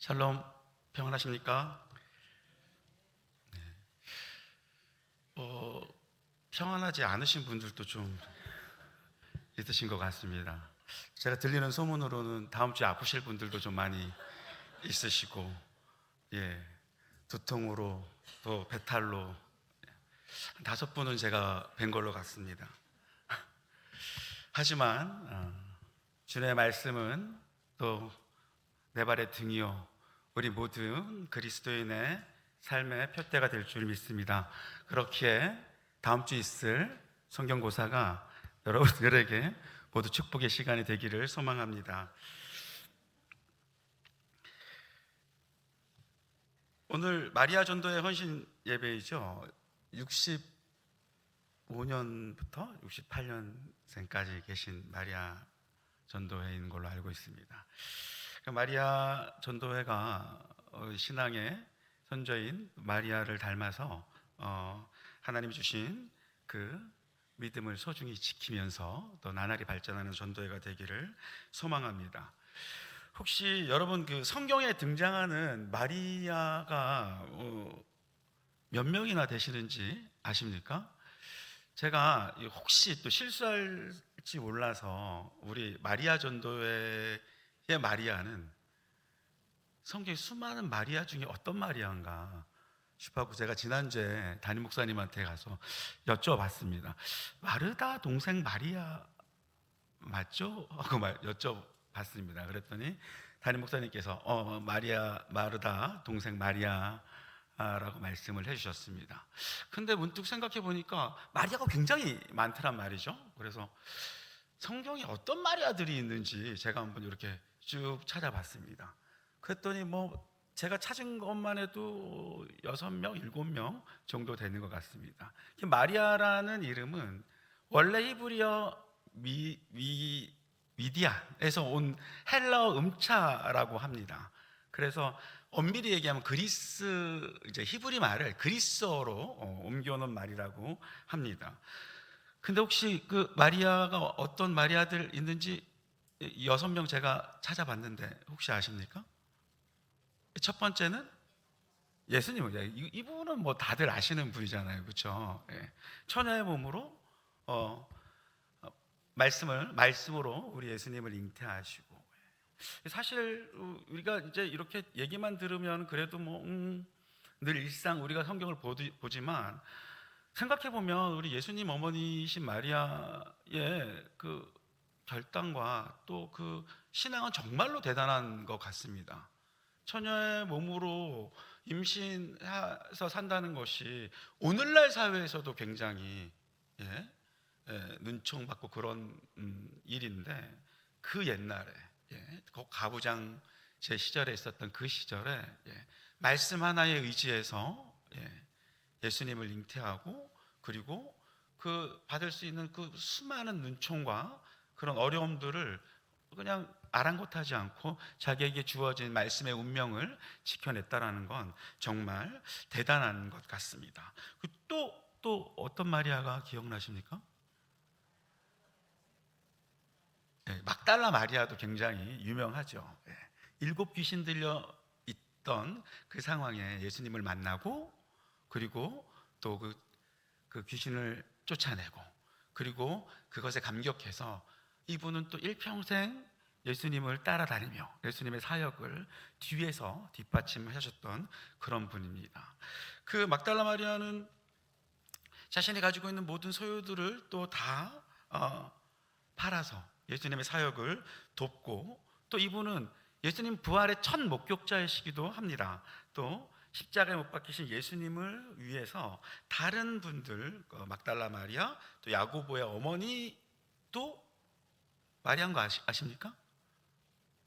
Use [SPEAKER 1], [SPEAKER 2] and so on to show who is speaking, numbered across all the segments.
[SPEAKER 1] 샬롬, 평안하십니까? 평안하지 않으신 분들도 좀 있으신 것 같습니다. 제가 들리는 소문으로는 다음 주에 아프실 분들도 좀 많이 있으시고, 두통으로 또 배탈로 한 5분은 제가 뵌 걸로 같습니다. 하지만 주님의 말씀은 또 내 발의 등이요 우리 모든 그리스도인의 삶의 표대가 될 줄 믿습니다. 그렇기에 다음 주 있을 성경고사가 여러분들에게 모두 축복의 시간이 되기를 소망합니다. 오늘 마리아 전도의 헌신 예배이죠. 65년부터 68년생까지 계신 마리아 전도회인 걸로 알고 있습니다. 마리아 전도회가 신앙의 선조인 마리아를 닮아서 하나님이 주신 그 믿음을 소중히 지키면서 또 나날이 발전하는 전도회가 되기를 소망합니다. 혹시 여러분 그 성경에 등장하는 마리아가 몇 명이나 되시는지 아십니까? 제가 혹시 또 실수할지 몰라서 우리 마리아 전도회의 마리아는 성경에 수많은 마리아 중에 어떤 마리아인가 싶어서 제가 지난주에 담임 목사님한테 가서 여쭤봤습니다. 마르다 동생 마리아 맞죠? 하고 여쭤봤습니다. 그랬더니 담임 목사님께서 마르다 동생 마리아라고 말씀을 해주셨습니다. 근데 문득 생각해 보니까 마리아가 굉장히 많더란 말이죠. 그래서 성경에 어떤 마리아들이 있는지 제가 한번 이렇게 쭉 찾아봤습니다. 그랬더니 제가 찾은 것만 해도 6명, 7명 정도 되는 것 같습니다. 마리아라는 이름은 원래 히브리어 미디안에서 온 헬라어 음차라고 합니다. 그래서 엄밀히 얘기하면 그리스 이제 히브리 말을 그리스어로 옮겨놓은 말이라고 합니다. 근데 혹시 그 마리아가 어떤 마리아들 있는지 6명 제가 찾아봤는데 혹시 아십니까? 첫 번째는 예수님입니다. 이분은 다들 아시는 분이잖아요, 그렇죠? 처녀의 몸으로 말씀으로 우리 예수님을 잉태하시고, 사실 우리가 이제 이렇게 얘기만 들으면 그래도 늘 일상 우리가 성경을 보지만 생각해 보면 우리 예수님 어머니신 마리아의 그 결단과 또 그 신앙은 정말로 대단한 것 같습니다. 처녀의 몸으로 임신해서 산다는 것이 오늘날 사회에서도 굉장히 눈총받고 그런 일인데, 그 옛날에 그 가부장 제 시절에 있었던 그 시절에 말씀 하나에 의지해서 예수님을 잉태하고, 그리고 그 받을 수 있는 그 수많은 눈총과 그런 어려움들을 그냥 아랑곳하지 않고 자기에게 주어진 말씀의 운명을 지켜냈다라는 건 정말 대단한 것 같습니다. 또 어떤 마리아가 기억나십니까? 막달라 마리아도 굉장히 유명하죠. 7 귀신 들려 있던 그 상황에 예수님을 만나고, 그리고 또 그 귀신을 쫓아내고, 그리고 그것에 감격해서 이분은 또 일평생 예수님을 따라다니며 예수님의 사역을 뒤에서 뒷받침하셨던 그런 분입니다. 그 막달라 마리아는 자신이 가지고 있는 모든 소유들을 또 다 팔아서 예수님의 사역을 돕고, 또 이분은 예수님 부활의 첫 목격자이시기도 합니다. 또 십자가에 못 박히신 예수님을 위해서 다른 분들, 막달라 마리아, 또 야고보의 어머니도 마리아인 거 아십니까?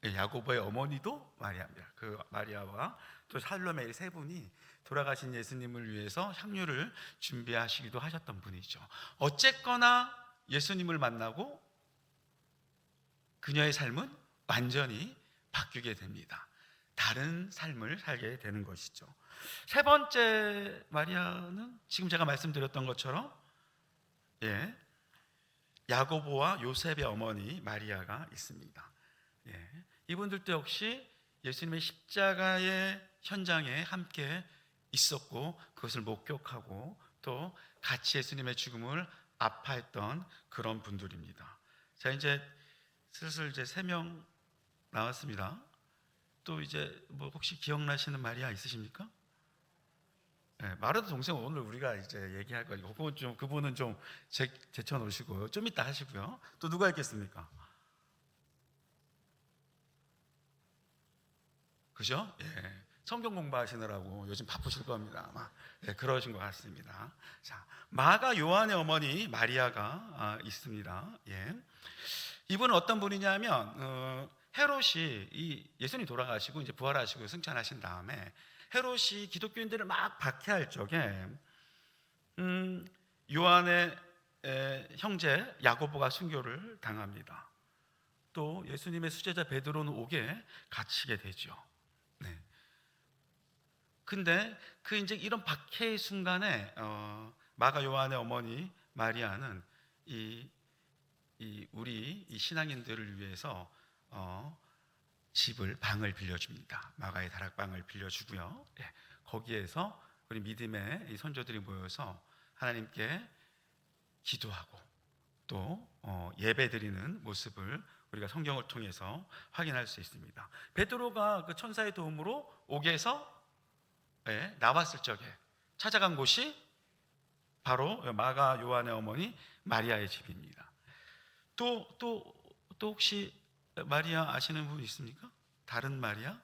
[SPEAKER 1] 야고보의 어머니도 마리아입니다. 그 마리아와 또 살로메 3분이 돌아가신 예수님을 위해서 향유를 준비하시기도 하셨던 분이죠. 어쨌거나 예수님을 만나고 그녀의 삶은 완전히 바뀌게 됩니다. 다른 삶을 살게 되는 것이죠. 3번째 마리아는 지금 제가 말씀드렸던 것처럼 야고보와 요셉의 어머니 마리아가 있습니다. 이분들도 역시 예수님의 십자가의 현장에 함께 있었고 그것을 목격하고 또 같이 예수님의 죽음을 아파했던 그런 분들입니다. 자, 이제 슬슬 이제 3명 나왔습니다. 또 이제 뭐 혹시 기억나시는 마리아 있으십니까? 네, 마르다 동생 오늘 우리가 이제 얘기할 거니까 그분은 좀 제쳐 놓으시고요. 좀 이따 하시고요. 또 누가 있겠습니까? 그죠? 예. 성경 공부하시느라고 요즘 바쁘실 겁니다. 아마. 예, 그러신 것 같습니다. 자, 마가 요한의 어머니 마리아가 있습니다. 예. 이분은 어떤 분이냐면 헤롯이 예수님이 돌아가시고 이제 부활하시고 승천하신 다음에 헤롯이 기독교인들을 막 박해할 적에 요한의 형제 야고보가 순교를 당합니다. 또 예수님의 수제자 베드로는 옥에 갇히게 되죠. 네. 근데 이제 이런 박해의 순간에 마가 요한의 어머니 마리아는 우리 신앙인들을 위해서 방을 빌려줍니다. 마가의 다락방을 빌려주고요. 예, 거기에서 우리 믿음의 이 선조들이 모여서 하나님께 기도하고 또 예배드리는 모습을 우리가 성경을 통해서 확인할 수 있습니다. 베드로가 그 천사의 도움으로 옥에서 나왔을 적에 찾아간 곳이 바로 마가 요한의 어머니 마리아의 집입니다. 또 혹시 마리아 아시는 분 있습니까? 다른 마리아?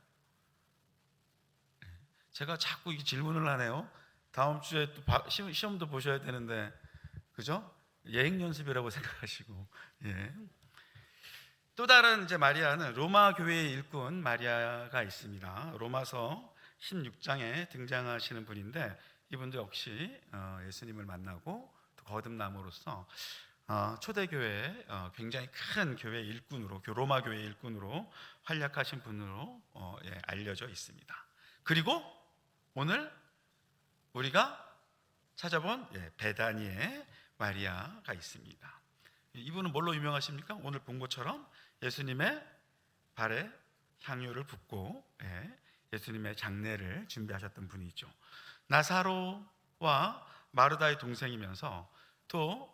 [SPEAKER 1] 제가 자꾸 이 질문을 하네요. 다음 주에 또 시험도 보셔야 되는데, 그죠? 예행 연습이라고 생각하시고, 예. 또 다른 이제 마리아는 로마 교회의 일꾼 마리아가 있습니다. 로마서 16장에 등장하시는 분인데, 이분도 역시 예수님을 만나고 또 거듭남으로써 초대교회의 굉장히 큰 교회 일꾼으로, 로마 교회 일꾼으로 활약하신 분으로 알려져 있습니다. 그리고 오늘 우리가 찾아본 베다니의 마리아가 있습니다. 이분은 뭘로 유명하십니까? 오늘 본 것처럼 예수님의 발에 향유를 붓고 예수님의 장례를 준비하셨던 분이죠. 나사로와 마르다의 동생이면서 또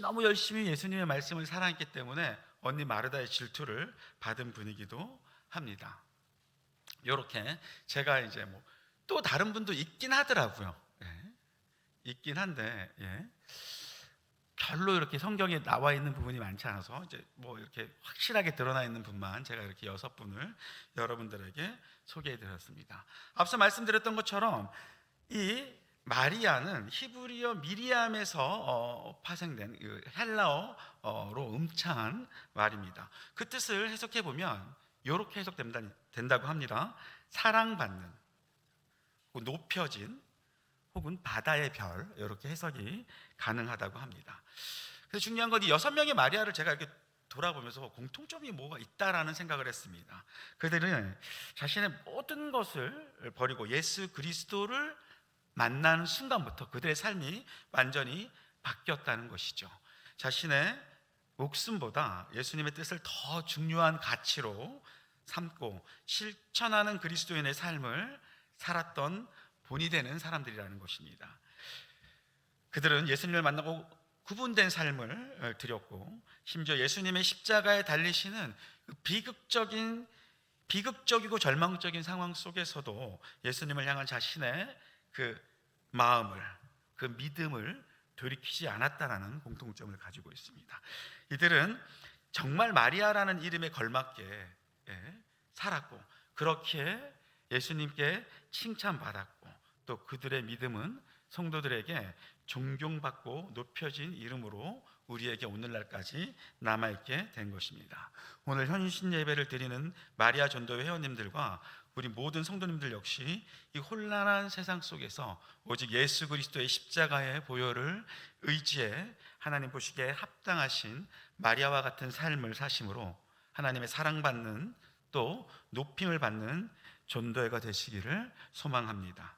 [SPEAKER 1] 너무 열심히 예수님의 말씀을 사랑했기 때문에 언니 마르다의 질투를 받은 분이기도 합니다. 이렇게 제가 이제 또 다른 분도 있긴 하더라고요. 있긴 한데 별로 이렇게 성경에 나와 있는 부분이 많지 않아서 이제 이렇게 확실하게 드러나 있는 분만 제가 이렇게 6분을 여러분들에게 소개해드렸습니다. 앞서 말씀드렸던 것처럼 이 마리아는 히브리어 미리암에서 파생된 헬라어로 음창한 말입니다. 그 뜻을 해석해 보면 이렇게 해석된다고 합니다. 사랑받는, 높여진, 혹은 바다의 별, 이렇게 해석이 가능하다고 합니다. 그래서 중요한 건 이 6명의 마리아를 제가 이렇게 돌아보면서 공통점이 뭐가 있다라는 생각을 했습니다. 그들은 자신의 모든 것을 버리고 예수 그리스도를 만나는 순간부터 그들의 삶이 완전히 바뀌었다는 것이죠. 자신의 목숨보다 예수님의 뜻을 더 중요한 가치로 삼고 실천하는 그리스도인의 삶을 살았던 본이 되는 사람들이라는 것입니다. 그들은 예수님을 만나고 구분된 삶을 드렸고 심지어 예수님의 십자가에 달리시는 비극적이고 절망적인 상황 속에서도 예수님을 향한 자신의 그 마음을, 그 믿음을 돌이키지 않았다라는 공통점을 가지고 있습니다. 이들은 정말 마리아라는 이름에 걸맞게 살았고 그렇게 예수님께 칭찬받았고 또 그들의 믿음은 성도들에게 존경받고 높여진 이름으로 우리에게 오늘날까지 남아있게 된 것입니다. 오늘 현신 예배를 드리는 마리아 전도회 회원님들과 우리 모든 성도님들 역시 이 혼란한 세상 속에서 오직 예수 그리스도의 십자가의 보혈을 의지해 하나님 보시기에 합당하신 마리아와 같은 삶을 사심으로 하나님의 사랑받는 또 높임을 받는 전도회가 되시기를 소망합니다.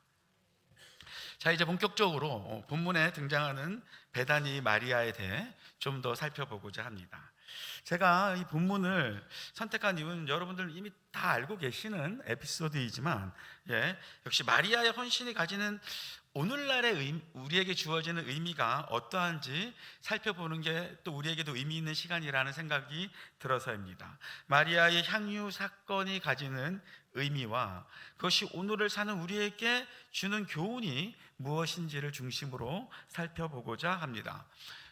[SPEAKER 1] 자, 이제 본격적으로 본문에 등장하는 베다니 마리아에 대해 좀 더 살펴보고자 합니다. 제가 이 본문을 선택한 이유는 여러분들 이미 다 알고 계시는 에피소드이지만, 역시 마리아의 헌신이 가지는 오늘날의 우리에게 주어지는 의미가 어떠한지 살펴보는 게 또 우리에게도 의미 있는 시간이라는 생각이 들어서입니다. 마리아의 향유 사건이 가지는 의미와 그것이 오늘을 사는 우리에게 주는 교훈이 무엇인지를 중심으로 살펴보고자 합니다.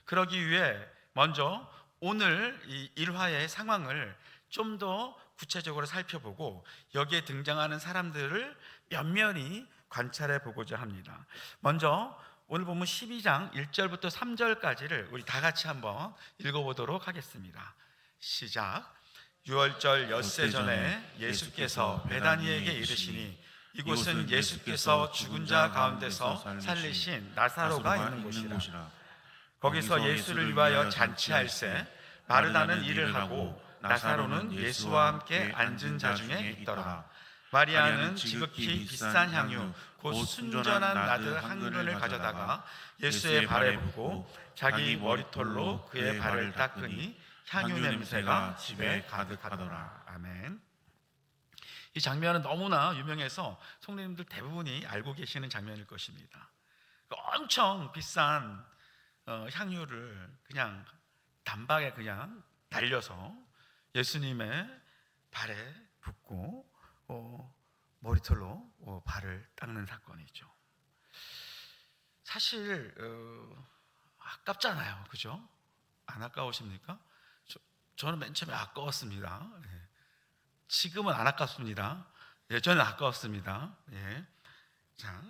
[SPEAKER 1] 그러기 위해 먼저 오늘 이 일화의 상황을 좀 더 구체적으로 살펴보고 여기에 등장하는 사람들을 면면히 관찰해 보고자 합니다. 먼저 오늘 본문 12장 1절부터 3절까지를 우리 다 같이 한번 읽어보도록 하겠습니다. 시작. 유월절 엿새 전에 예수께서 베다니에게 이르시니 이곳은 예수께서 죽은 자 가운데서 살리신 나사로가 있는 곳이라. 거기서 예수를 위하여 잔치할새 마르다는 일을 하고 나사로는 예수와 함께 앉은 자 중에 있더라. 마리아는 지극히 비싼 향유 곧 순전한 나드 한 근을 가져다가 예수의 발에 붓고 자기 머리털로 그의 발을 닦으니 향유 냄새가 집에 가득하더라. 아멘. 이 장면은 너무나 유명해서 성도님들 대부분이 알고 계시는 장면일 것입니다. 엄청 비싼 향유를 그냥 단박에 그냥 날려서 예수님의 발에 붓고 머리털로 발을 닦는 사건이죠. 사실 아깝잖아요, 그죠? 안 아까우십니까? 저는 맨 처음에 아까웠습니다. 지금은 안 아깝습니다. 예전에 아까웠습니다. 자,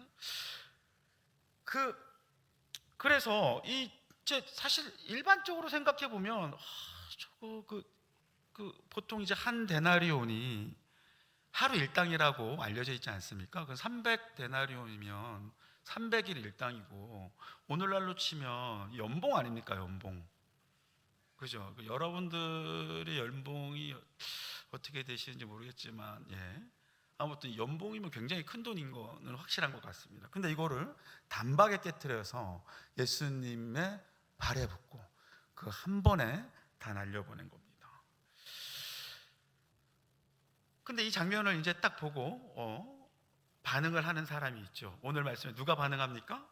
[SPEAKER 1] 그래서 이제 사실 일반적으로 생각해 보면 저거 보통 이제 한 데나리온이 하루 일당이라고 알려져 있지 않습니까? 그 300데나리온이면 300일 일당이고 오늘날로 치면 연봉 아닙니까? 연봉. 그죠? 여러분들의 연봉이 어떻게 되시는지 모르겠지만 아무튼 연봉이면 굉장히 큰 돈인 거는 확실한 것 같습니다. 근데 이거를 단박에 깨트려서 예수님의 발에 붓고 그 한 번에 다 날려보낸 겁니다. 근데 이 장면을 이제 딱 보고 반응을 하는 사람이 있죠. 오늘 말씀에 누가 반응합니까?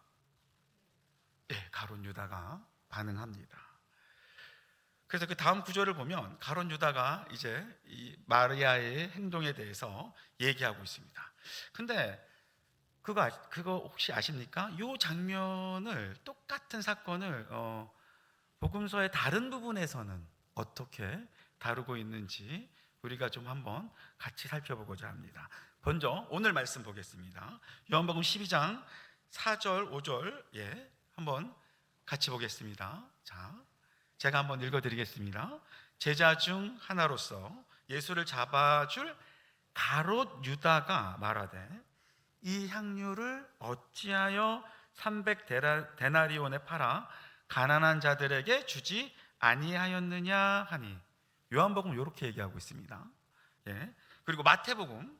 [SPEAKER 1] 가룟 유다가 반응합니다. 그래서 그 다음 구절을 보면 가룟 유다가 이제 이 마리아의 행동에 대해서 얘기하고 있습니다. 근데 그거 혹시 아십니까? 이 장면을 똑같은 사건을 복음서의 다른 부분에서는 어떻게 다루고 있는지 우리가 좀 한번 같이 살펴보고자 합니다. 먼저 오늘 말씀 보겠습니다. 요한복음 12장 4절 5절 한번 같이 보겠습니다. 자, 제가 한번 읽어드리겠습니다. 제자 중 하나로서 예수를 잡아줄 가롯 유다가 말하되 이 향유를 어찌하여 300데나리온에 팔아 가난한 자들에게 주지 아니하였느냐 하니, 요한복음 이렇게 얘기하고 있습니다. 그리고 마태복음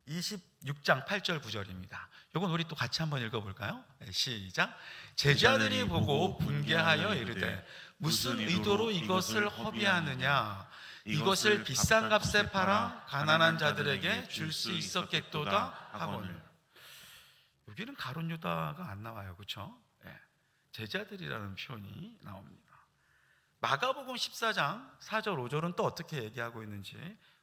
[SPEAKER 1] 26장 8절 9절입니다. 이건 우리 또 같이 한번 읽어볼까요? 시작. 제자들이 보고 분개하여 이르되 무슨 의도로 이것을 허비하느냐? 이것을 비싼 값에 팔아 가난한 자들에게 줄 수 있었겠도다 하거늘. 여기는 가룟 유다가 안 나와요, 그렇죠? 제자들이라는 표현이 나옵니다. 마가복음 14장 4절 5절은 또 어떻게 얘기하고 있는지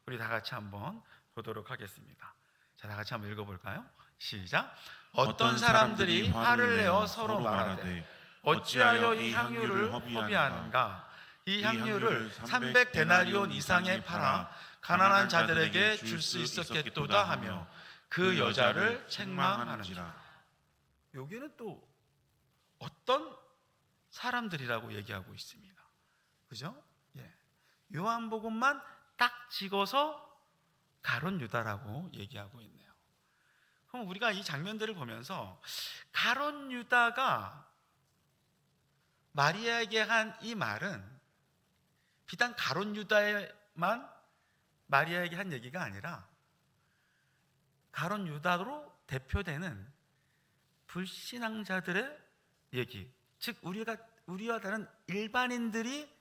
[SPEAKER 1] 우리 다 같이 한번 보도록 하겠습니다. 자, 다 같이 한번 읽어볼까요? 시작. 어떤 사람들이 화를 내어 서로 말하되 어찌하여 이 향유를 허비하는가? 이 향유를 300데나리온 이상에 팔아 가난한 자들에게 줄 수 있었겠도다 하며 그 여자를 책망하는지라. 여기는 또 어떤 사람들이라고 얘기하고 있습니다. 그죠? 요한복음만 딱 찍어서 가룟 유다라고 얘기하고 있네요. 그럼 우리가 이 장면들을 보면서 가룟 유다가 마리아에게 한 이 말은 비단 가룟 유다에만 마리아에게 한 얘기가 아니라 가룟 유다로 대표되는 불신앙자들의 얘기, 즉 우리와 다른 일반인들이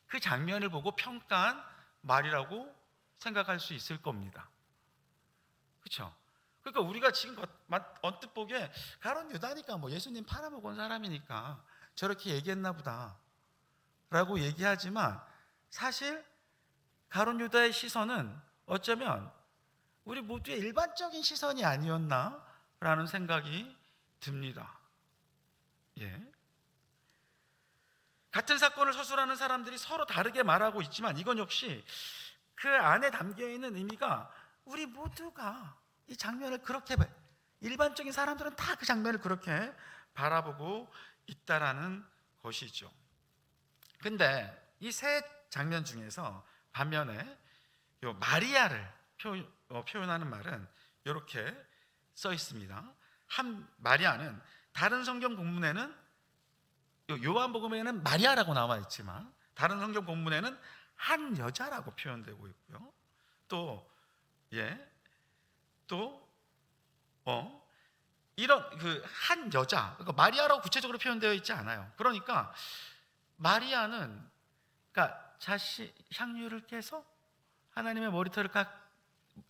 [SPEAKER 1] 그 장면을 보고 평가한 말이라고 생각할 수 있을 겁니다. 그렇죠? 그러니까 우리가 지금 언뜻 보기에 가룟 유다니까 뭐 예수님 팔아먹은 사람이니까 저렇게 얘기했나 보다 라고 얘기하지만, 사실 가룟 유다의 시선은 어쩌면 우리 모두의 일반적인 시선이 아니었나 라는 생각이 듭니다. 예. 같은 사건을 서술하는 사람들이 서로 다르게 말하고 있지만 이건 역시 그 안에 담겨있는 의미가 우리 모두가 이 장면을 그렇게, 일반적인 사람들은 다 그 장면을 그렇게 바라보고 있다라는 것이죠. 근데 이 세 장면 중에서 반면에 요 마리아를 표현하는 말은 이렇게 써 있습니다. 마리아는 다른 성경 본문에는, 요한복음에는 마리아라고 나와 있지만 다른 성경 본문에는 한 여자라고 표현되고 있고요. 이런 그 한 여자, 그러니까 마리아라고 구체적으로 표현되어 있지 않아요. 그러니까 마리아는, 그러니까 향유를 깨서 하나님의 머리털을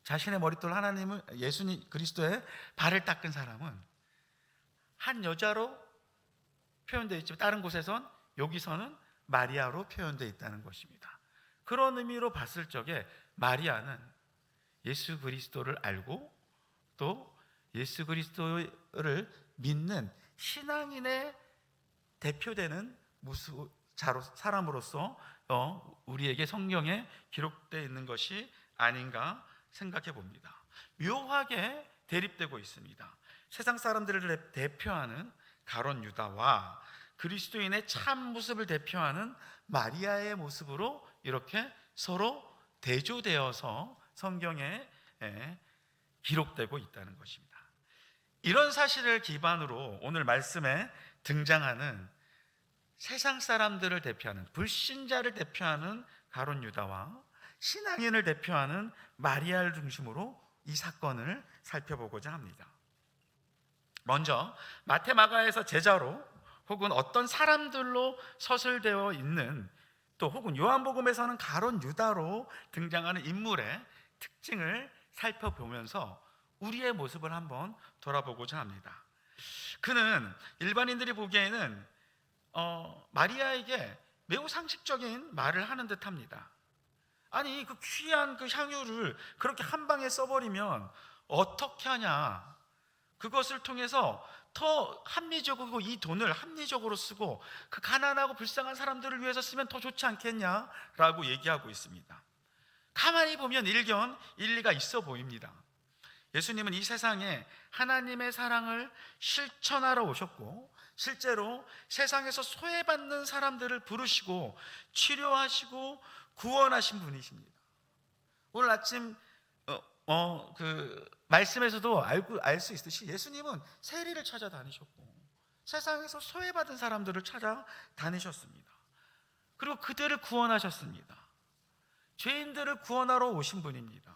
[SPEAKER 1] 자신의 머리털 하나님을, 예수님 그리스도의 발을 닦은 사람은 한 여자로 표현되어 있지만 다른 곳에선, 여기서는 마리아로 표현되어 있다는 것입니다. 그런 의미로 봤을 적에 마리아는 예수 그리스도를 알고 또 예수 그리스도를 믿는 신앙인의 대표되는 사람으로서 우리에게 성경에 기록되어 있는 것이 아닌가 생각해 봅니다. 묘하게 대립되고 있습니다. 세상 사람들을 대표하는 가룟 유다와 그리스도인의 참 모습을 대표하는 마리아의 모습으로 이렇게 서로 대조되어서 성경에 기록되고 있다는 것입니다. 이런 사실을 기반으로 오늘 말씀에 등장하는 세상 사람들을 대표하는, 불신자를 대표하는 가룟 유다와 신앙인을 대표하는 마리아를 중심으로 이 사건을 살펴보고자 합니다. 먼저 마태, 마가에서 제자로 혹은 어떤 사람들로 서술되어 있는, 또 혹은 요한복음에서는 가룟 유다로 등장하는 인물의 특징을 살펴보면서 우리의 모습을 한번 돌아보고자 합니다. 그는 일반인들이 보기에는 마리아에게 매우 상식적인 말을 하는 듯 합니다. 아니, 그 귀한 그 향유를 그렇게 한 방에 써버리면 어떻게 하냐, 그것을 통해서 더 합리적으로 이 돈을 합리적으로 쓰고 그 가난하고 불쌍한 사람들을 위해서 쓰면 더 좋지 않겠냐라고 얘기하고 있습니다. 가만히 보면 일견 일리가 있어 보입니다. 예수님은 이 세상에 하나님의 사랑을 실천하러 오셨고, 실제로 세상에서 소외받는 사람들을 부르시고 치료하시고 구원하신 분이십니다. 오늘 아침 그 말씀에서도 알 수 있듯이 예수님은 세리를 찾아다니셨고 세상에서 소외받은 사람들을 찾아다니셨습니다. 그리고 그들을 구원하셨습니다. 죄인들을 구원하러 오신 분입니다.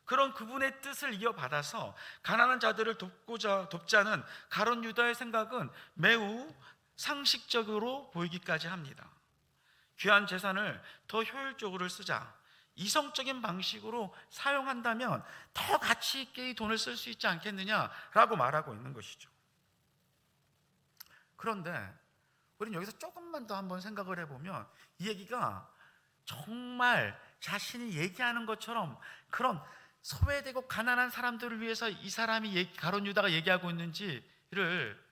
[SPEAKER 1] 그런 그분의 뜻을 이어받아서 가난한 자들을 돕자는 가룟 유다의 생각은 매우 상식적으로 보이기까지 합니다. 귀한 재산을 더 효율적으로 쓰자, 이성적인 방식으로 사용한다면 더 가치 있게 이 돈을 쓸 수 있지 않겠느냐라고 말하고 있는 것이죠. 그런데 우리는 여기서 조금만 더 한번 생각을 해보면 이 얘기가 정말 자신이 얘기하는 것처럼 그런 소외되고 가난한 사람들을 위해서 이 사람이, 가룟 유다가 얘기하고 있는지를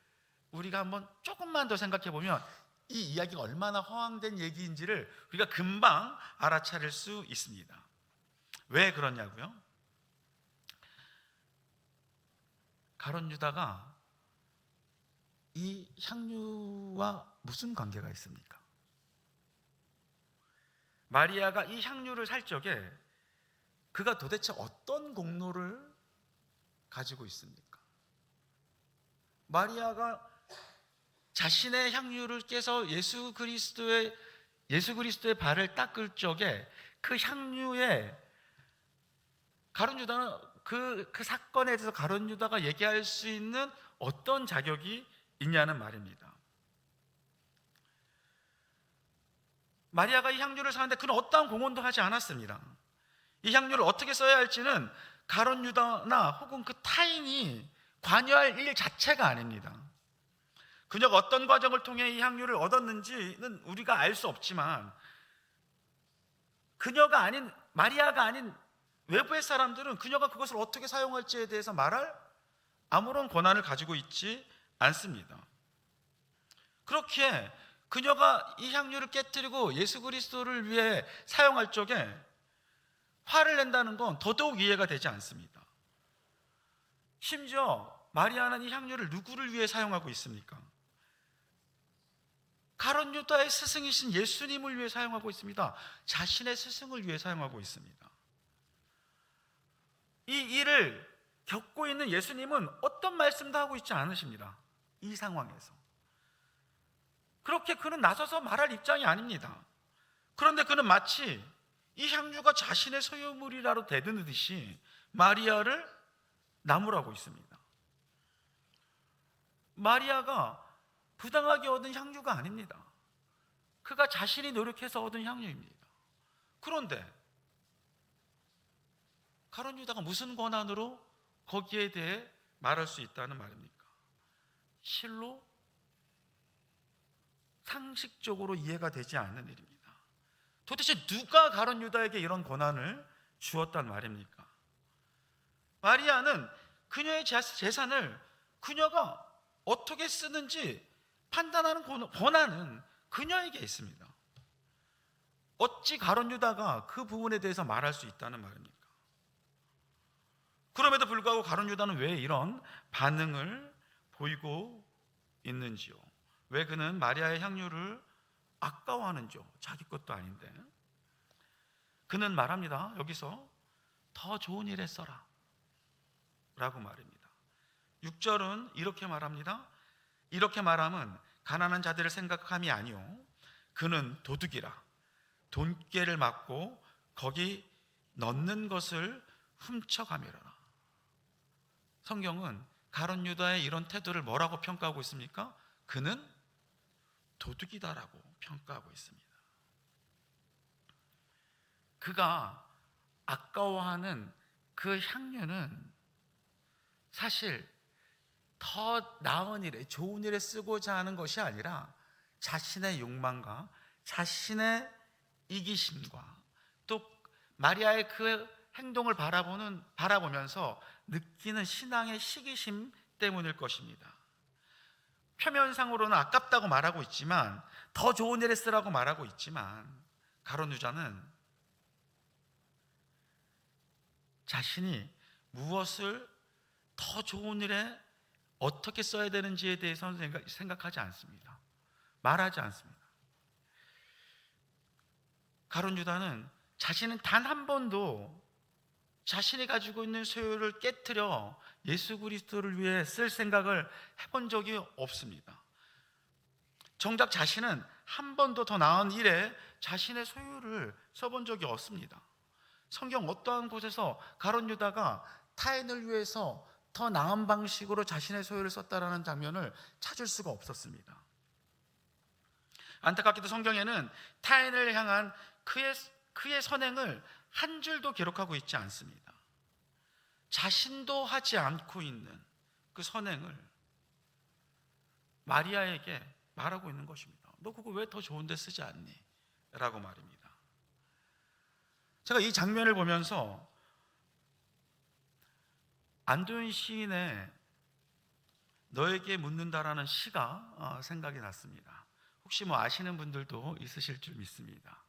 [SPEAKER 1] 우리가 한번 조금만 더 생각해 보면 이 이야기가 얼마나 허황된 얘기인지를 우리가 금방 알아차릴 수 있습니다. 왜 그러냐고요? 가룟 유다가 이 향유와 무슨 관계가 있습니까? 마리아가 이 향유를 살 적에 그가 도대체 어떤 공로를 가지고 있습니까? 마리아가 자신의 향유를 깨서 예수 그리스도의 발을 닦을 적에 그 향유에 가룟 유다는 그 사건에 대해서 가룟 유다가 얘기할 수 있는 어떤 자격이 있냐는 말입니다. 마리아가 이 향유를 사는데 그는 어떠한 공헌도 하지 않았습니다. 이 향유를 어떻게 써야 할지는 가룟 유다나 혹은 그 타인이 관여할 일 자체가 아닙니다. 그녀가 어떤 과정을 통해 이 향유를 얻었는지는 우리가 알 수 없지만, 그녀가 아닌, 마리아가 아닌 외부의 사람들은 그녀가 그것을 어떻게 사용할지에 대해서 말할 아무런 권한을 가지고 있지 않습니다. 그렇기에 그녀가 이 향유를 깨뜨리고 예수 그리스도를 위해 사용할 적에 화를 낸다는 건 더더욱 이해가 되지 않습니다. 심지어 마리아는 이 향유를 누구를 위해 사용하고 있습니까? 가룟 유다의 스승이신 예수님을 위해 사용하고 있습니다. 자신의 스승을 위해 사용하고 있습니다. 이 일을 겪고 있는 예수님은 어떤 말씀도 하고 있지 않으십니다. 이 상황에서. 그렇게 그는 나서서 말할 입장이 아닙니다. 그런데 그는 마치 이 향유가 자신의 소유물이라도 대드듯이 마리아를 나무라고 있습니다. 마리아가 부당하게 얻은 향유가 아닙니다. 그가 자신이 노력해서 얻은 향유입니다. 그런데 가룟 유다가 무슨 권한으로 거기에 대해 말할 수 있다는 말입니까? 실로 상식적으로 이해가 되지 않는 일입니다. 도대체 누가 가룟 유다에게 이런 권한을 주었단 말입니까? 마리아는 그녀의 재산을 그녀가 어떻게 쓰는지 판단하는 권한은 그녀에게 있습니다. 어찌 가룟 유다가 그 부분에 대해서 말할 수 있다는 말입니까? 그럼에도 불구하고 가룟 유다는 왜 이런 반응을 보이고 있는지요? 왜 그는 마리아의 향유를 아까워하는지요? 자기 것도 아닌데. 그는 말합니다. 여기서 더 좋은 일에 써라 라고 말입니다. 6절은 이렇게 말합니다. 이렇게 말함은 가난한 자들을 생각함이 아니요 그는 도둑이라 돈꾀를 맞고 거기 넣는 것을 훔쳐가미라. 성경은 가룟 유다의 이런 태도를 뭐라고 평가하고 있습니까? 그는 도둑이다라고 평가하고 있습니다. 그가 아까워하는 그 향유는 사실 더 나은 일에, 좋은 일에 쓰고자 하는 것이 아니라 자신의 욕망과 자신의 이기심과 또 마리아의 그 행동을 바라보면서 느끼는 신앙의 시기심 때문일 것입니다. 표면상으로는 아깝다고 말하고 있지만, 더 좋은 일에 쓰라고 말하고 있지만, 가룟 유다는 자신이 무엇을 더 좋은 일에 어떻게 써야 되는지에 대해서는 생각하지 않습니다. 말하지 않습니다. 가룟 유다는 자신은 단 한 번도 자신이 가지고 있는 소유를 깨트려 예수 그리스도를 위해 쓸 생각을 해본 적이 없습니다. 정작 자신은 한 번도 더 나은 일에 자신의 소유를 써본 적이 없습니다. 성경 어떠한 곳에서 가룟 유다가 타인을 위해서 더 나은 방식으로 자신의 소유를 썼다라는 장면을 찾을 수가 없었습니다. 안타깝게도 성경에는 타인을 향한 그의 선행을 한 줄도 기록하고 있지 않습니다. 자신도 하지 않고 있는 그 선행을 마리아에게 말하고 있는 것입니다. 너 그거 왜 더 좋은 데 쓰지 않니? 라고 말입니다. 제가 이 장면을 보면서 안도현 시인의 너에게 묻는다라는 시가 생각이 났습니다. 혹시 아시는 분들도 있으실 줄 믿습니다.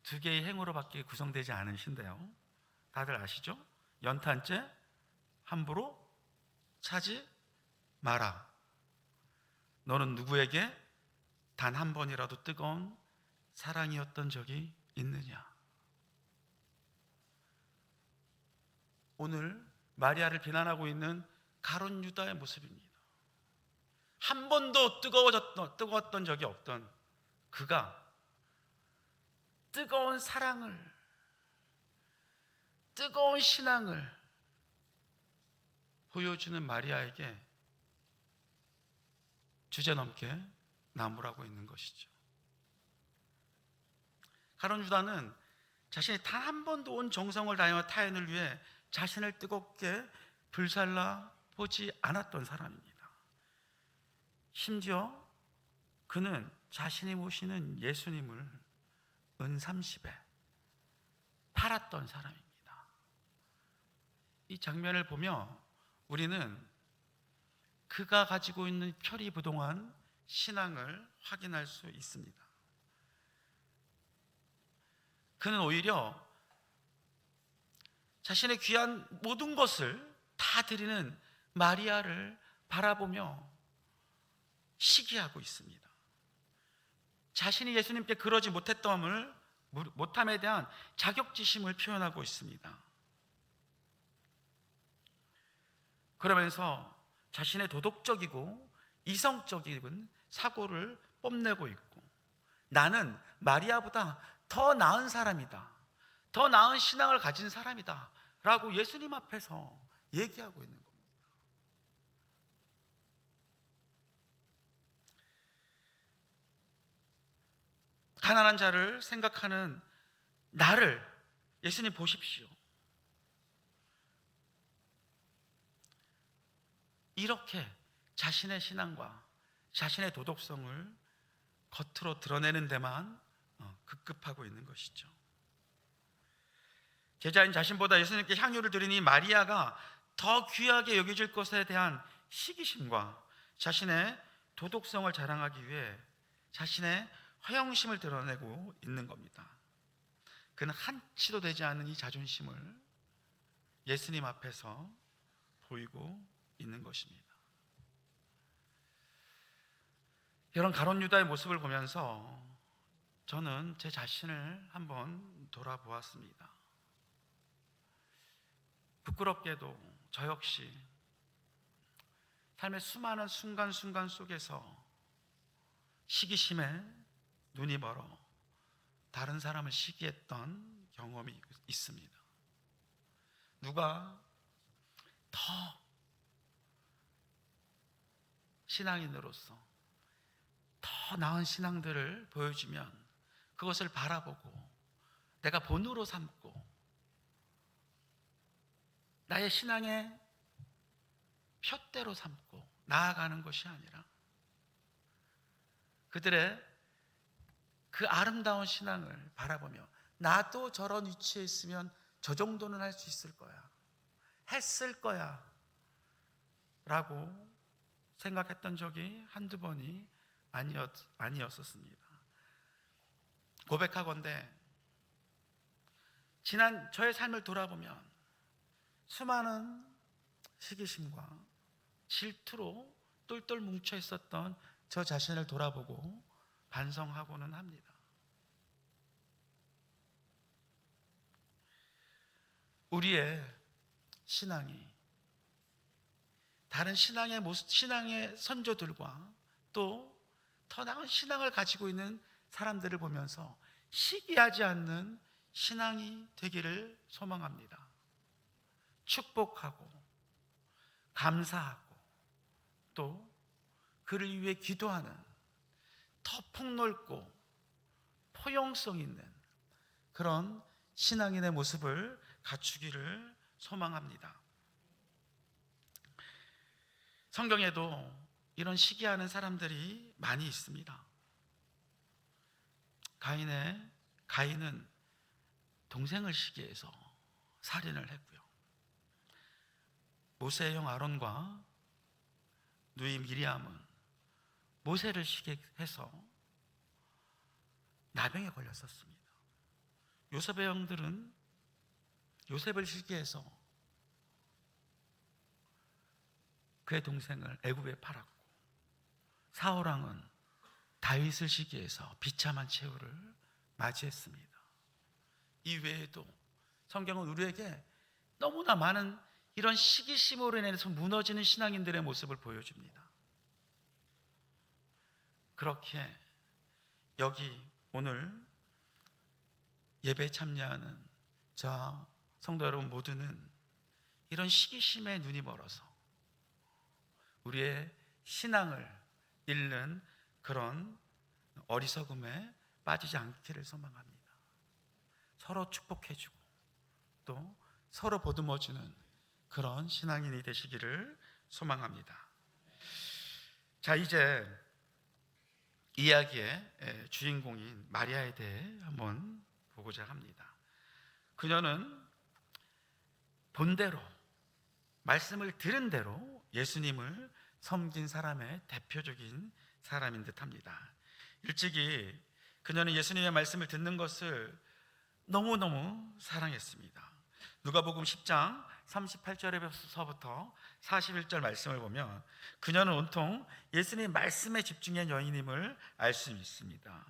[SPEAKER 1] 두 개의 행으로밖에 구성되지 않은 시인데요, 다들 아시죠? 연탄재 함부로 차지 마라. 너는 누구에게 단 한 번이라도 뜨거운 사랑이었던 적이 있느냐? 오늘 마리아를 비난하고 있는 가룟 유다의 모습입니다. 한 번도 뜨거웠던 적이 없던 그가 뜨거운 사랑을, 뜨거운 신앙을 보여주는 마리아에게 주제넘게 나무라고 있는 것이죠. 가룟 유다는 자신이 단 한 번도 온 정성을 다하여 타인을 위해 자신을 뜨겁게 불살라 보지 않았던 사람입니다. 심지어 그는 자신이 모시는 예수님을 은 30에 팔았던 사람입니다. 이 장면을 보며 우리는 그가 가지고 있는 표리부동한 신앙을 확인할 수 있습니다. 그는 오히려 자신의 귀한 모든 것을 다 드리는 마리아를 바라보며 시기하고 있습니다. 자신이 예수님께 그러지 못함에 대한 자격지심을 표현하고 있습니다. 그러면서 자신의 도덕적이고 이성적인 사고를 뽐내고 있고, 나는 마리아보다 더 나은 사람이다, 더 나은 신앙을 가진 사람이다 라고 예수님 앞에서 얘기하고 있는 겁니다. 가난한 자를 생각하는 나를 예수님 보십시오. 이렇게 자신의 신앙과 자신의 도덕성을 겉으로 드러내는 데만 급급하고 있는 것이죠. 제자인 자신보다 예수님께 향유를 드리니 마리아가 더 귀하게 여겨질 것에 대한 시기심과 자신의 도덕성을 자랑하기 위해 자신의 허영심을 드러내고 있는 겁니다. 그는 한치도 되지 않는 이 자존심을 예수님 앞에서 보이고 있는 것입니다. 이런 가룟 유다의 모습을 보면서 저는 제 자신을 한번 돌아보았습니다. 부끄럽게도 저 역시 삶의 수많은 순간순간 속에서 시기심에 눈이 멀어 다른 사람을 시기했던 경험이 있습니다. 누가 더 신앙인으로서 더 나은 신앙들을 보여주면 그것을 바라보고 내가 본으로 삼고 나의 신앙의 표대로 삼고 나아가는 것이 아니라 그들의 그 아름다운 신앙을 바라보며 나도 저런 위치에 있으면 저 정도는 할 수 있을 거야, 했을 거야 라고 생각했던 적이 한두 번이 아니었었습니다. 고백하건대 지난 저의 삶을 돌아보면 수많은 시기심과 질투로 똘똘 뭉쳐 있었던 저 자신을 돌아보고 반성하고는 합니다. 우리의 신앙이 다른 신앙의 선조들과 또 더 나은 신앙을 가지고 있는 사람들을 보면서 시기하지 않는 신앙이 되기를 소망합니다. 축복하고 감사하고 또 그를 위해 기도하는 더 폭넓고 포용성 있는 그런 신앙인의 모습을 갖추기를 소망합니다. 성경에도 이런 시기하는 사람들이 많이 있습니다. 가인은 동생을 시기해서 살인을 했고요. 모세의 형 아론과 누이 미리암은 모세를 시기해서 나병에 걸렸었습니다. 요셉의 형들은 요셉을 시기해서 그의 동생을 애굽에 팔았고, 사울왕은 다윗을 시기해서 비참한 최후를 맞이했습니다. 이 외에도 성경은 우리에게 너무나 많은 이런 시기심으로 인해서 무너지는 신앙인들의 모습을 보여줍니다. 그렇게 여기 오늘 예배에 참여하는 저 성도 여러분 모두는 이런 시기심에 눈이 멀어서 우리의 신앙을 잃는 그런 어리석음에 빠지지 않기를 소망합니다. 서로 축복해주고 또 서로 보듬어주는 그런 신앙인이 되시기를 소망합니다. 자, 이제 이야기의 주인공인 마리아에 대해 한번 보고자 합니다. 그녀는 본대로 말씀을 들은 대로 예수님을 섬긴 사람의 대표적인 사람인 듯합니다. 일찍이 그녀는 예수님의 말씀을 듣는 것을 너무너무 사랑했습니다. 누가복음 10장 38절에서부터 41절 말씀을 보면 그녀는 온통 예수님의 말씀에 집중한 여인임을 알 수 있습니다.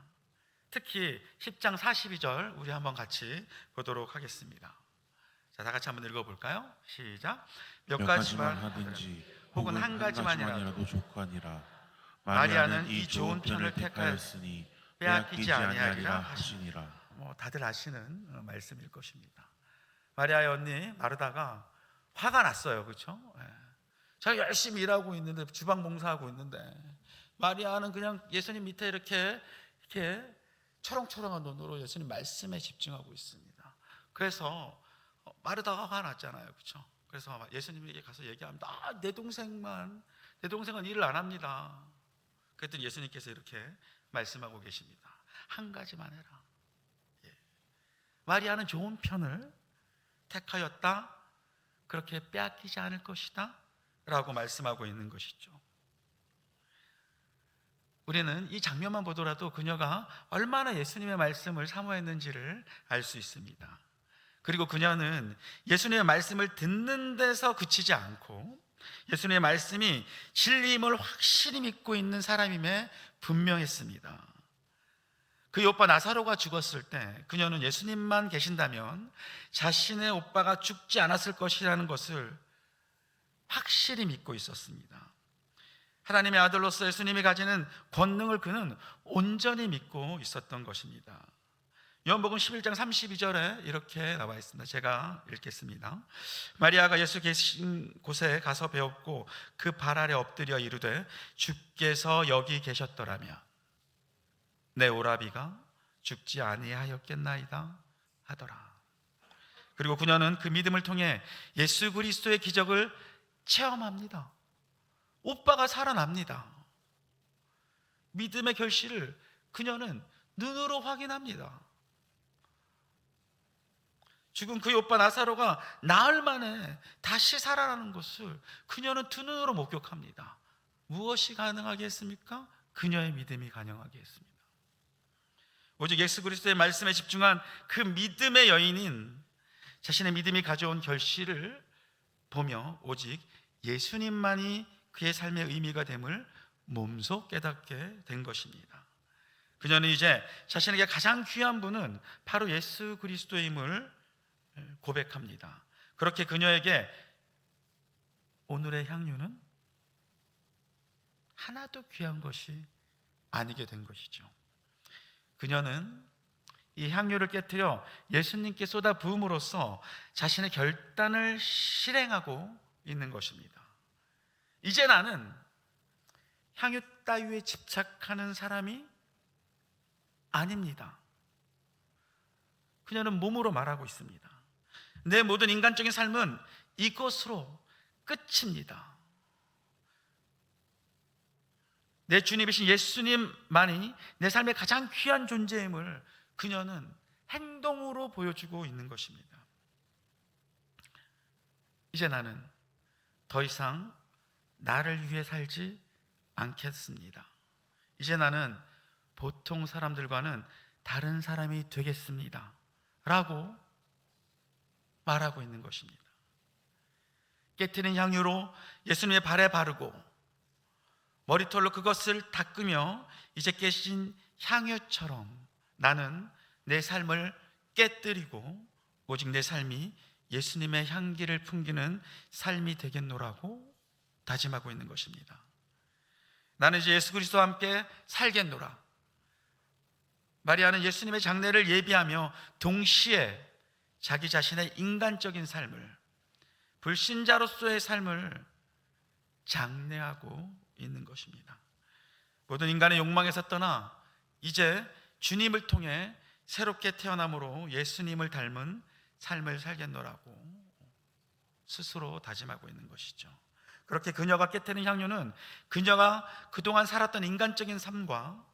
[SPEAKER 1] 특히 10장 42절 우리 한번 같이 보도록 하겠습니다. 자, 다 같이 한번 읽어볼까요? 시작. 몇 가지만 하든지 혹은 한 가지만이라도 족하니라. 마리아는 이 좋은 편을 택하였으니 빼앗기지 아니하리라 하시니라. 다들 아시는 말씀일 것입니다. 마리아의 언니 마르다가 화가 났어요. 그렇죠? 자기가 열심히 일하고 있는데, 주방 봉사하고 있는데 마리아는 그냥 예수님 밑에 이렇게 초롱초롱한 눈으로 예수님 말씀에 집중하고 있습니다. 그래서 마르다가 화가 났잖아요. 그렇죠? 그래서 예수님에게 가서 얘기합니다. 내 동생은 일을 안 합니다. 그랬더니 예수님께서 이렇게 말씀하고 계십니다. 한 가지만 해라. 마리아는 좋은 편을 택하였다. 그렇게 빼앗기지 않을 것이다 라고 말씀하고 있는 것이죠. 우리는 이 장면만 보더라도 그녀가 얼마나 예수님의 말씀을 사모했는지를 알 수 있습니다. 그리고 그녀는 예수님의 말씀을 듣는 데서 그치지 않고 예수님의 말씀이 진리임을 확실히 믿고 있는 사람임에 분명했습니다. 그의 오빠 나사로가 죽었을 때 그녀는 예수님만 계신다면 자신의 오빠가 죽지 않았을 것이라는 것을 확실히 믿고 있었습니다. 하나님의 아들로서 예수님이 가지는 권능을 그는 온전히 믿고 있었던 것입니다. 요한복음 11장 32절에 이렇게 나와 있습니다. 제가 읽겠습니다. 마리아가 예수 계신 곳에 가서 배웠고 그 발 아래 엎드려 이르되 주께서 여기 계셨더라면 내 오라비가 죽지 아니하였겠나이다 하더라. 그리고 그녀는 그 믿음을 통해 예수 그리스도의 기적을 체험합니다. 오빠가 살아납니다. 믿음의 결실을 그녀는 눈으로 확인합니다. 죽은 그의 오빠 나사로가 나흘 만에 다시 살아나는 것을 그녀는 두 눈으로 목격합니다. 무엇이 가능하게 했습니까? 그녀의 믿음이 가능하게 했습니다. 오직 예수 그리스도의 말씀에 집중한 그 믿음의 여인인 자신의 믿음이 가져온 결실을 보며 오직 예수님만이 그의 삶의 의미가 됨을 몸소 깨닫게 된 것입니다. 그녀는 이제 자신에게 가장 귀한 분은 바로 예수 그리스도임을 고백합니다. 그렇게 그녀에게 오늘의 향유는 하나도 귀한 것이 아니게 된 것이죠. 그녀는 이 향유를 깨뜨려 예수님께 쏟아 부음으로써 자신의 결단을 실행하고 있는 것입니다. 이제 나는 향유 따위에 집착하는 사람이 아닙니다. 그녀는 몸으로 말하고 있습니다. 내 모든 인간적인 삶은 이것으로 끝입니다. 내 주님이신 예수님만이 내 삶의 가장 귀한 존재임을 그녀는 행동으로 보여주고 있는 것입니다. 이제 나는 더 이상 나를 위해 살지 않겠습니다. 이제 나는 보통 사람들과는 다른 사람이 되겠습니다 라고 말하고 있는 것입니다. 깨트린 향유로 예수님의 발에 바르고 머리털로 그것을 닦으며 이제 깨진 향유처럼 나는 내 삶을 깨뜨리고 오직 내 삶이 예수님의 향기를 풍기는 삶이 되겠노라고 다짐하고 있는 것입니다. 나는 이제 예수 그리스도와 함께 살겠노라. 마리아는 예수님의 장례를 예비하며 동시에 자기 자신의 인간적인 삶을, 불신자로서의 삶을 장래하고 있는 것입니다. 모든 인간의 욕망에서 떠나 이제 주님을 통해 새롭게 태어남으로 예수님을 닮은 삶을 살겠노라고 스스로 다짐하고 있는 것이죠. 그렇게 그녀가 깨트린 향유는 그녀가 그동안 살았던 인간적인 삶과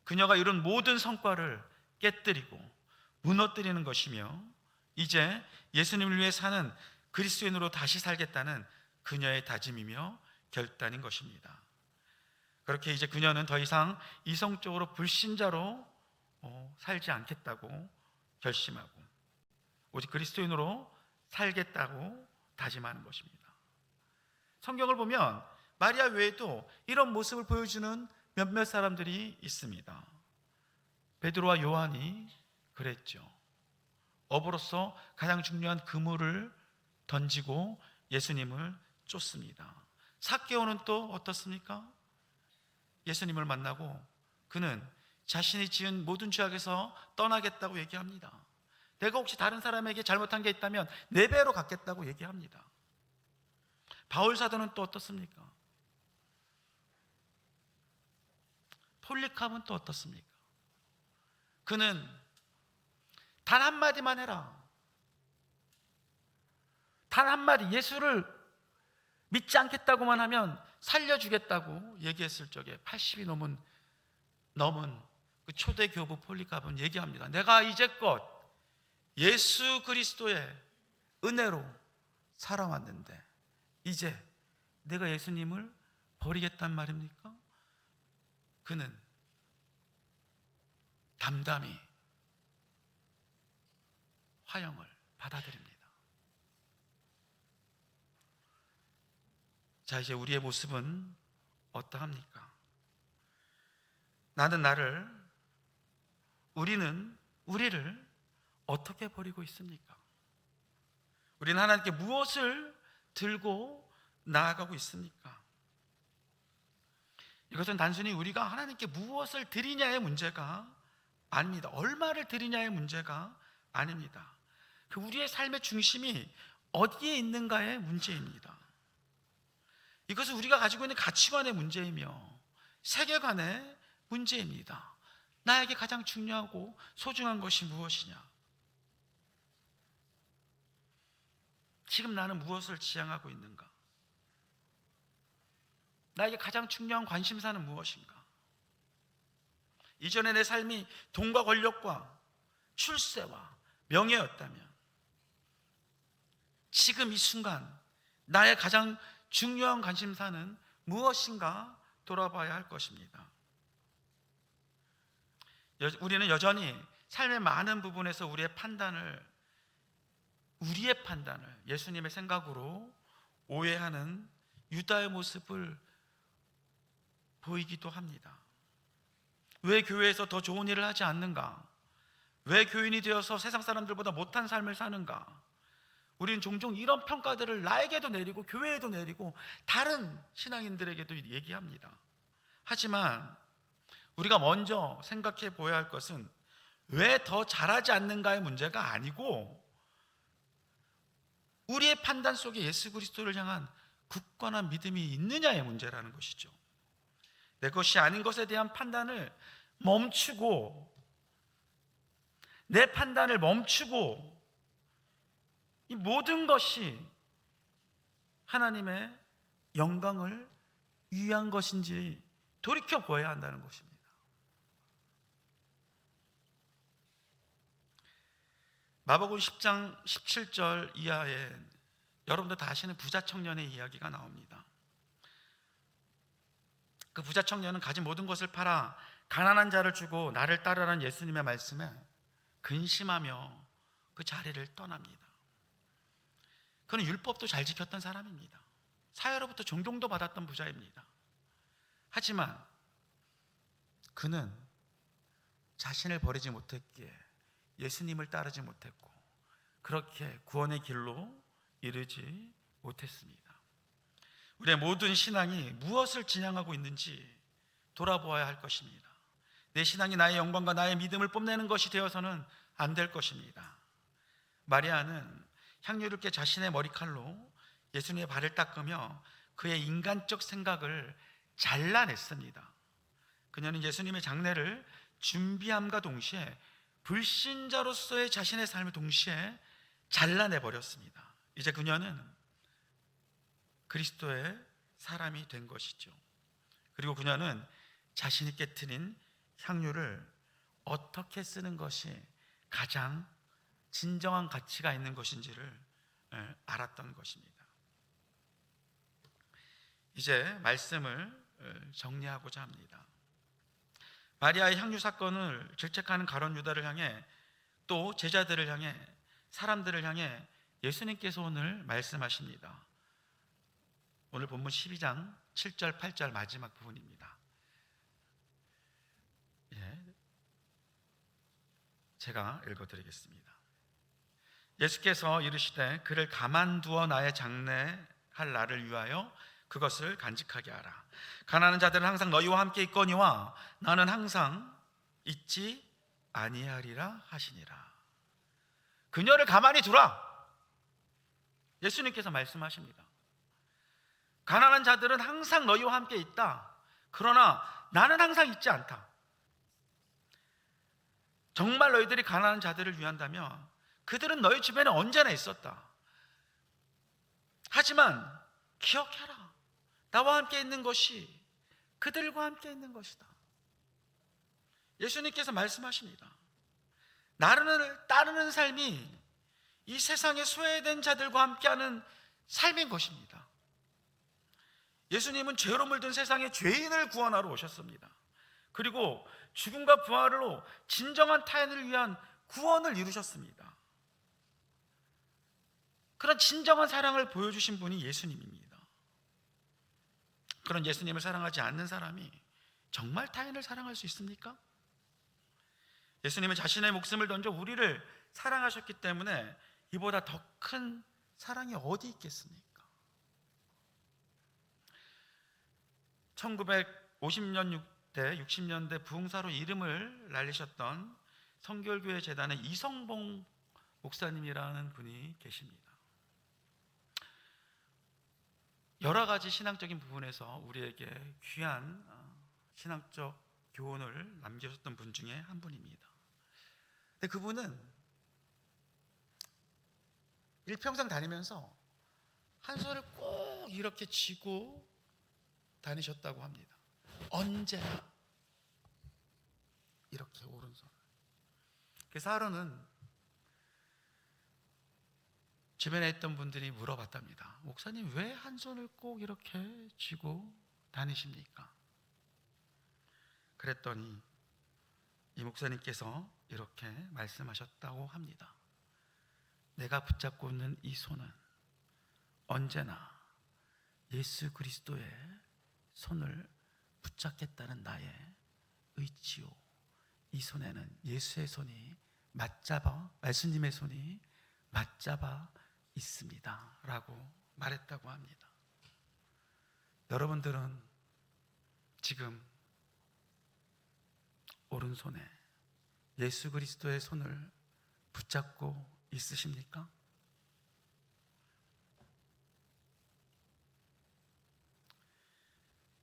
[SPEAKER 1] 그녀가 이룬 모든 성과를 깨뜨리고 무너뜨리는 것이며, 이제 예수님을 위해 사는 그리스도인으로 다시 살겠다는 그녀의 다짐이며 결단인 것입니다. 그렇게 이제 그녀는 더 이상 이성적으로 불신자로 살지 않겠다고 결심하고 오직 그리스도인으로 살겠다고 다짐하는 것입니다. 성경을 보면 마리아 외에도 이런 모습을 보여주는 몇몇 사람들이 있습니다. 베드로와 요한이 그랬죠. 어부로서 가장 중요한 그물을 던지고 예수님을 쫓습니다. 삭개오는 또 어떻습니까? 예수님을 만나고 그는 자신이 지은 모든 죄악에서 떠나겠다고 얘기합니다. 내가 혹시 다른 사람에게 잘못한 게 있다면 4배로 갚겠다고 얘기합니다. 바울 사도는 또 어떻습니까? 폴리캅은 또 어떻습니까? 그는 단 한마디만 해라, 단 한마디, 예수를 믿지 않겠다고만 하면 살려주겠다고 얘기했을 적에 80이 넘은 그 초대 교부 폴리캅은 얘기합니다. 내가 이제껏 예수 그리스도의 은혜로 살아왔는데 이제 내가 예수님을 버리겠단 말입니까? 그는 담담히 화형을 받아들입니다. 자, 이제 우리의 모습은 어떠합니까? 나는 나를, 우리는 우리를 어떻게 버리고 있습니까? 우리는 하나님께 무엇을 들고 나아가고 있습니까? 이것은 단순히 우리가 하나님께 무엇을 드리냐의 문제가 아닙니다. 얼마를 드리냐의 문제가 아닙니다. 그 우리의 삶의 중심이 어디에 있는가의 문제입니다. 이것은 우리가 가지고 있는 가치관의 문제이며 세계관의 문제입니다. 나에게 가장 중요하고 소중한 것이 무엇이냐? 지금 나는 무엇을 지향하고 있는가? 나에게 가장 중요한 관심사는 무엇인가? 이전에 내 삶이 돈과 권력과 출세와 명예였다면 지금 이 순간 나의 가장 중요한 관심사는 무엇인가 돌아봐야 할 것입니다. 우리는 여전히 삶의 많은 부분에서 우리의 판단을 예수님의 생각으로 오해하는 유다의 모습을 보이기도 합니다. 왜 교회에서 더 좋은 일을 하지 않는가? 왜 교인이 되어서 세상 사람들보다 못한 삶을 사는가? 우리는 종종 이런 평가들을 나에게도 내리고 교회에도 내리고 다른 신앙인들에게도 얘기합니다. 하지만 우리가 먼저 생각해 보아야 할 것은 왜 더 잘하지 않는가의 문제가 아니고 우리의 판단 속에 예수 그리스도를 향한 굳건한 믿음이 있느냐의 문제라는 것이죠. 내 것이 아닌 것에 대한 판단을 멈추고, 내 판단을 멈추고 이 모든 것이 하나님의 영광을 위한 것인지 돌이켜 보아야 한다는 것입니다. 마복음 10장 17절 이하에 여러분들 다 아시는 부자 청년의 이야기가 나옵니다. 그 부자 청년은 가진 모든 것을 팔아 가난한 자를 주고 나를 따르라는 예수님의 말씀에 근심하며 그 자리를 떠납니다. 그는 율법도 잘 지켰던 사람입니다. 사회로부터 존경도 받았던 부자입니다. 하지만 그는 자신을 버리지 못했기에 예수님을 따르지 못했고 그렇게 구원의 길로 이르지 못했습니다. 우리의 모든 신앙이 무엇을 지향하고 있는지 돌아보아야 할 것입니다. 내 신앙이 나의 영광과 나의 믿음을 뽐내는 것이 되어서는 안 될 것입니다. 마리아는 향유를 깨 자신의 머리칼로 예수님의 발을 닦으며 그의 인간적 생각을 잘라냈습니다. 그녀는 예수님의 장례를 준비함과 동시에 불신자로서의 자신의 삶을 동시에 잘라내버렸습니다. 이제 그녀는 그리스도의 사람이 된 것이죠. 그리고 그녀는 자신이 깨트린 향유를 어떻게 쓰는 것이 가장 진정한 가치가 있는 것인지를 알았던 것입니다. 이제 말씀을 정리하고자 합니다. 마리아의 향유 사건을 질책하는 가룟 유다를 향해, 또 제자들을 향해, 사람들을 향해 예수님께서 오늘 말씀하십니다. 오늘 본문 12장 7절 8절 마지막 부분입니다. 제가 읽어드리겠습니다. 예수께서 이르시되 그를 가만두어 나의 장례할 날을 위하여 그것을 간직하게 하라. 가난한 자들은 항상 너희와 함께 있거니와 나는 항상 있지 아니하리라 하시니라. 그녀를 가만히 두라. 예수님께서 말씀하십니다. 가난한 자들은 항상 너희와 함께 있다. 그러나 나는 항상 있지 않다. 정말 너희들이 가난한 자들을 위한다면 그들은 너희 주변에 언제나 있었다. 하지만 기억해라. 나와 함께 있는 것이 그들과 함께 있는 것이다. 예수님께서 말씀하십니다. 나를 따르는 삶이 이 세상에 소외된 자들과 함께하는 삶인 것입니다. 예수님은 죄로 물든 세상의 죄인을 구원하러 오셨습니다. 그리고 죽음과 부활로 진정한 타인을 위한 구원을 이루셨습니다. 그런 진정한 사랑을 보여주신 분이 예수님입니다. 그런 예수님을 사랑하지 않는 사람이 정말 타인을 사랑할 수 있습니까? 예수님은 자신의 목숨을 던져 우리를 사랑하셨기 때문에 이보다 더 큰 사랑이 어디 있겠습니까? 1950년대 60년대 부흥사로 이름을 날리셨던 성결교회 재단의 이성봉 목사님이라는 분이 계십니다. 여러 가지 신앙적인 부분에서 우리에게 귀한 신앙적 교훈을 남겨줬던 분 중에 한 분입니다. 근데 그분은 일평생 다니면서 한 손을 꼭 이렇게 쥐고 다니셨다고 합니다. 언제나 이렇게 오른손. 그래서 하루는 주변에 있던 분들이 물어봤답니다. 목사님, 왜 한 손을 꼭 이렇게 쥐고 다니십니까? 그랬더니 이 목사님께서 이렇게 말씀하셨다고 합니다. 내가 붙잡고 있는 이 손은 언제나 예수 그리스도의 손을 붙잡겠다는 나의 의지요. 이 손에는 예수의 손이 말씀님의 손이 맞잡아 있습니다 라고 말했다고 합니다. 여러분들은 지금 오른손에 예수 그리스도의 손을 붙잡고 있으십니까?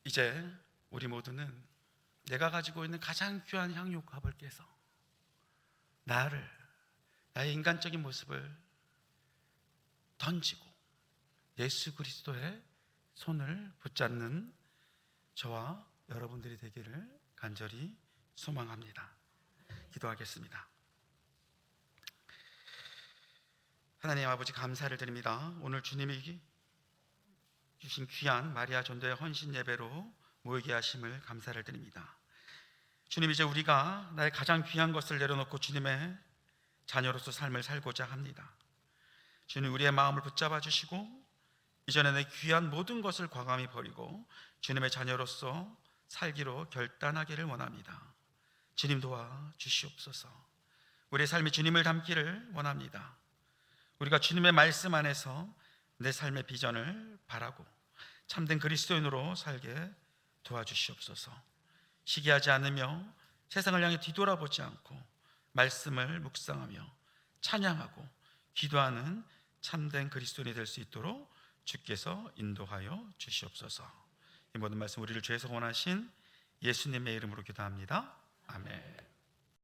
[SPEAKER 1] 이제 우리 모두는 내가 가지고 있는 가장 귀한 향유값을 깨서 나의 인간적인 모습을 던지고 예수 그리스도의 손을 붙잡는 저와 여러분들이 되기를 간절히 소망합니다. 기도하겠습니다. 하나님 아버지, 감사를 드립니다. 오늘 주님이 주신 귀한 마리아 전도의 헌신 예배로 모이게 하심을 감사를 드립니다. 주님, 이제 우리가 나의 가장 귀한 것을 내려놓고 주님의 자녀로서 삶을 살고자 합니다. 주님, 우리의 마음을 붙잡아 주시고 이전에 내 귀한 모든 것을 과감히 버리고 주님의 자녀로서 살기로 결단하기를 원합니다. 주님, 도와 주시옵소서. 우리의 삶이 주님을 닮기를 원합니다. 우리가 주님의 말씀 안에서 내 삶의 비전을 바라고 참된 그리스도인으로 살게 도와주시옵소서. 시기하지 않으며 세상을 향해 뒤돌아보지 않고 말씀을 묵상하며 찬양하고 기도하는 참된 그리스도인이 될 수 있도록 주께서 인도하여 주시옵소서. 이 모든 말씀 우리를 죄에서 원하신 예수님의 이름으로 기도합니다. 아멘.